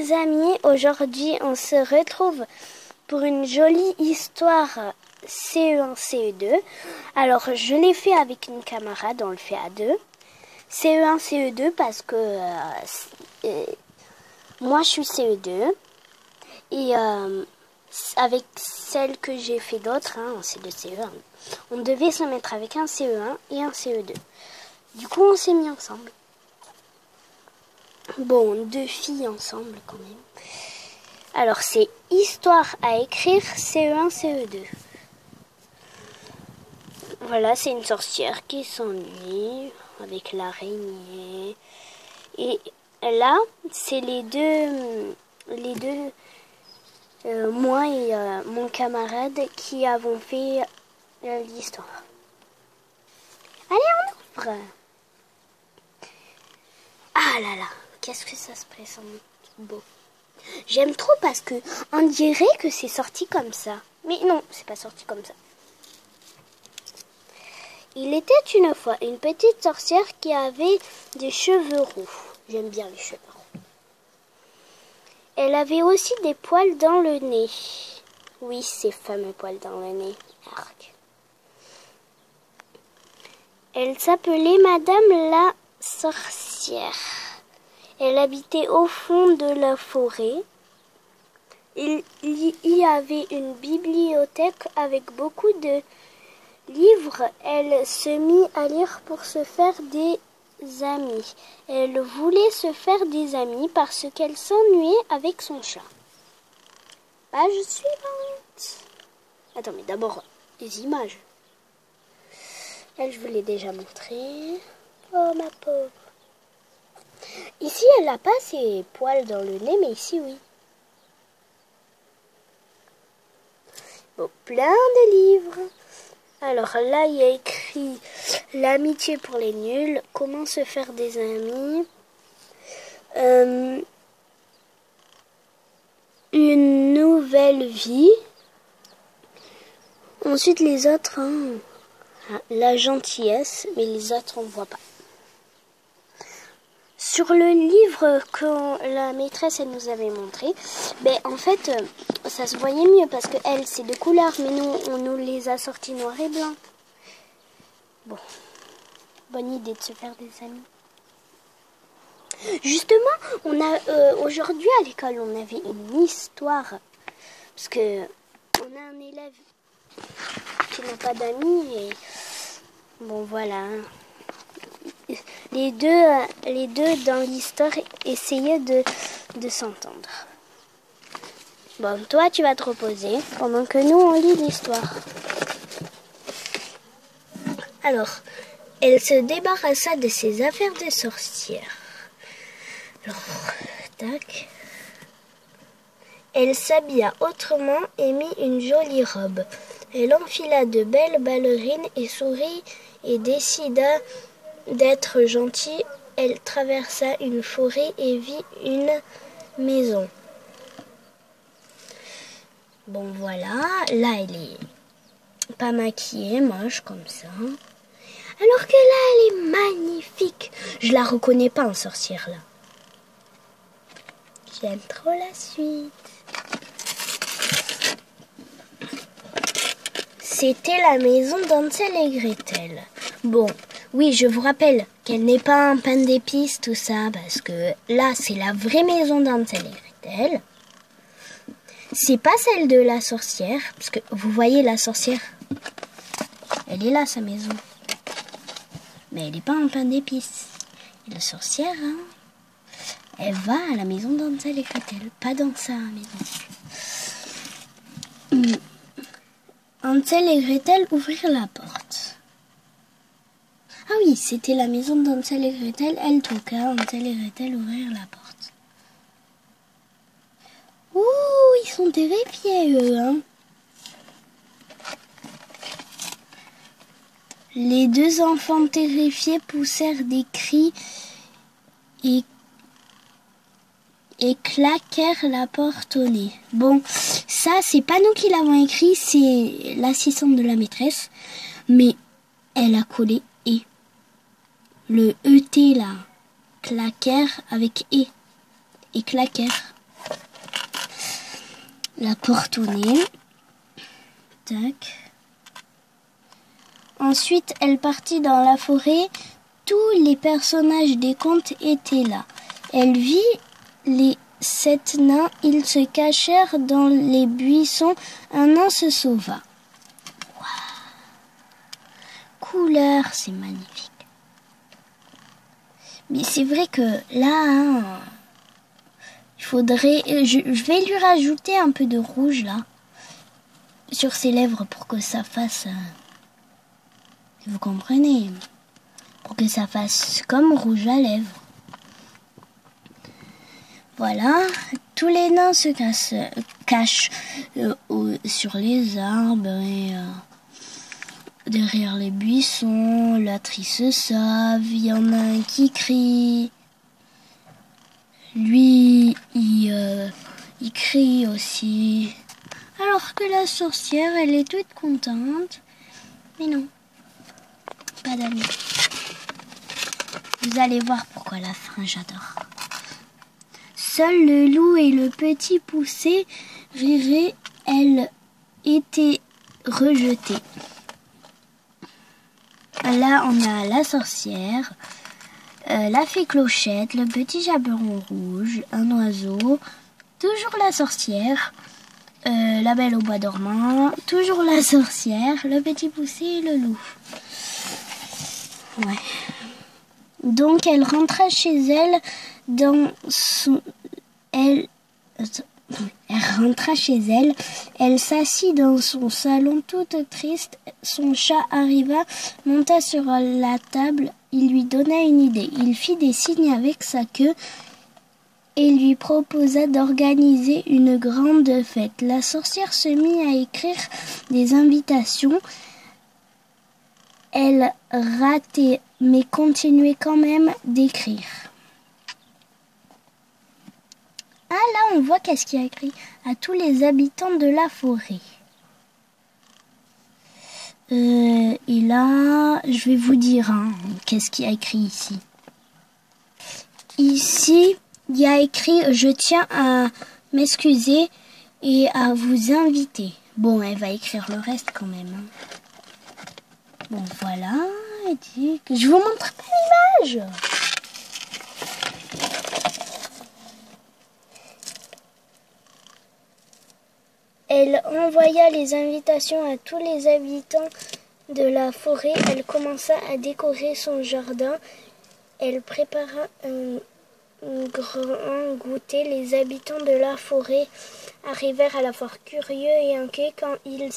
les amis, aujourd'hui on se retrouve pour une jolie histoire CE1, CE2. Alors je l'ai fait avec une camarade, on le fait à deux. CE1, CE2 parce que moi je suis CE2 et avec celle que j'ai fait d'autres, c'est de CE1, on devait se mettre avec un CE1 et un CE2. Du coup on s'est mis ensemble. Bon, deux filles ensemble quand même. Alors c'est histoire à écrire CE1, CE2. Voilà, c'est une sorcière qui s'ennuie avec l'araignée. Et là, c'est les deux moi et mon camarade qui avons fait l'histoire. Allez, on ouvre. Ah là là, qu'est-ce que ça se présente beau. J'aime trop parce que on dirait que c'est sorti comme ça. Mais non, c'est pas sorti comme ça. Il était une fois une petite sorcière qui avait des cheveux roux. J'aime bien les cheveux roux. Elle avait aussi des poils dans le nez. Oui, ces fameux poils dans le nez. Arc. Elle s'appelait Madame la sorcière. Elle habitait au fond de la forêt. Il y avait une bibliothèque avec beaucoup de livres. Elle se mit à lire pour se faire des amis. Elle voulait se faire des amis parce qu'elle s'ennuyait avec son chat. Page suivante. Attends, mais d'abord, les images. Elle, je vous l'ai déjà montré. Oh, ma pauvre. Ici, elle n'a pas ses poils dans le nez, mais ici, oui. Bon, plein de livres. Alors là, il y a écrit l'amitié pour les nuls, comment se faire des amis, une nouvelle vie. Ensuite, les autres, la gentillesse, mais les autres, on ne voit pas. Sur le livre que la maîtresse elle nous avait montré, en fait, ça se voyait mieux parce que elle, c'est de couleur, mais nous, on nous les a sortis noir et blanc. Bon, bonne idée de se faire des amis. Justement, on a aujourd'hui à l'école, on avait une histoire parce que on a un élève qui n'a pas d'amis et bon voilà. Les deux dans l'histoire essayaient de s'entendre. Bon, toi, tu vas te reposer pendant que nous, on lit l'histoire. Alors, elle se débarrassa de ses affaires de sorcière. Alors, tac. Elle s'habilla autrement et mit une jolie robe. Elle enfila de belles ballerines et sourit et décida d'être gentille. Elle traversa une forêt et vit une maison. Bon voilà, là elle est pas maquillée, moche comme ça. Alors que là elle est magnifique. Je la reconnais pas en sorcière là. J'aime trop la suite. C'était la maison d'Hansel et Gretel. Bon, oui, je vous rappelle qu'elle n'est pas un pain d'épices, tout ça, parce que là, c'est la vraie maison d'Hansel et Gretel. C'est pas celle de la sorcière, parce que vous voyez la sorcière, elle est là, sa maison. Mais elle n'est pas un pain d'épices. Et la sorcière, elle va à la maison d'Hansel et Gretel, pas dans sa maison. Hansel et Gretel ouvrirent la porte. Ah oui, c'était la maison d'Hansel et Gretel. Elle toqua, Hansel et Gretel ouvrirent la porte. Ouh, ils sont terrifiés, eux, Les deux enfants terrifiés poussèrent des cris et claquèrent la porte au nez. Bon, ça, c'est pas nous qui l'avons écrit, c'est l'assistante de la maîtresse. Mais elle a collé « et ». Le ET, là, claquèrent avec « et ». Et claquèrent. la porte au nez. Tac. Ensuite, elle partit dans la forêt. Tous les personnages des contes étaient là. Elle vit les 7 nains. Ils se cachèrent dans les buissons. Un nain se sauva. Wow. Couleur, c'est magnifique. Mais c'est vrai que là, il faudrait... Je vais lui rajouter un peu de rouge là, sur ses lèvres pour que ça fasse... vous comprenez? Pour que ça fasse comme rouge à lèvres. Voilà. Tous les nains se cachent sur les arbres et derrière les buissons. La tri se sauve. Il y en a un qui crie. Lui, il crie aussi. Alors que la sorcière, elle est toute contente. Mais non. Pas d'amis. Vous allez voir pourquoi la fin, j'adore. Seul le loup et le petit poussé riraient. Elle était rejetée. Là, on a la sorcière, la fée Clochette, le petit Chaperon rouge, un oiseau, toujours la sorcière, la Belle au bois dormant, toujours la sorcière, le petit poussé et le loup. Ouais. Donc elle rentra chez elle elle rentra chez elle, elle s'assit dans son salon toute triste. Son chat arriva, monta sur la table, il lui donna une idée. Il fit des signes avec sa queue et lui proposa d'organiser une grande fête. La sorcière se mit à écrire des invitations. Elle ratait, mais continuait quand même d'écrire. Ah là, on voit qu'est-ce qu'il y a écrit. À tous les habitants de la forêt. Et là, je vais vous dire qu'est-ce qu'il y a écrit ici. Ici, il y a écrit « Je tiens à m'excuser et à vous inviter ». Bon, elle va écrire le reste quand même. Bon, voilà. Je vous montre pas l'image. Elle envoya les invitations à tous les habitants de la forêt. Elle commença à décorer son jardin. Elle prépara un grand goûter. Les habitants de la forêt arrivèrent à la fois curieux et inquiets. Quand ils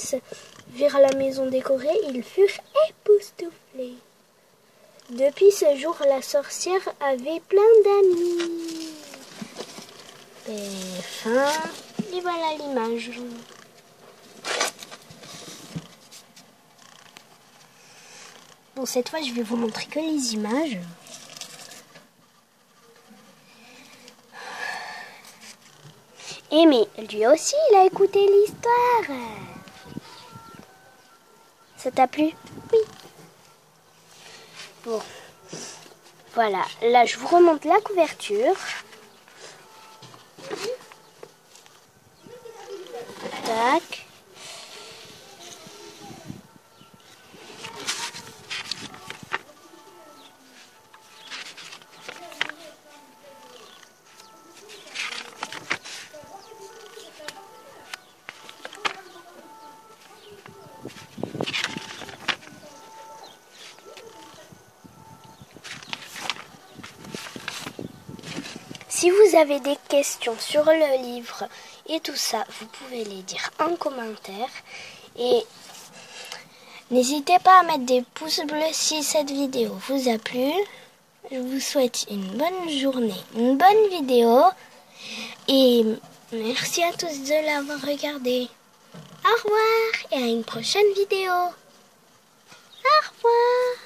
virent la maison décorée, ils furent époustouflés. Depuis ce jour, la sorcière avait plein d'amis. Et fin. Et voilà l'image. Bon, cette fois, je vais vous montrer que les images. Et mais lui aussi, il a écouté l'histoire. Ça t'a plu? Oui. Bon. Voilà. Là, je vous remonte la couverture. Tac. Si vous avez des questions sur le livre et tout ça, vous pouvez les dire en commentaire. Et n'hésitez pas à mettre des pouces bleus si cette vidéo vous a plu. Je vous souhaite une bonne journée, une bonne vidéo. Et merci à tous de l'avoir regardé. Au revoir et à une prochaine vidéo. Au revoir.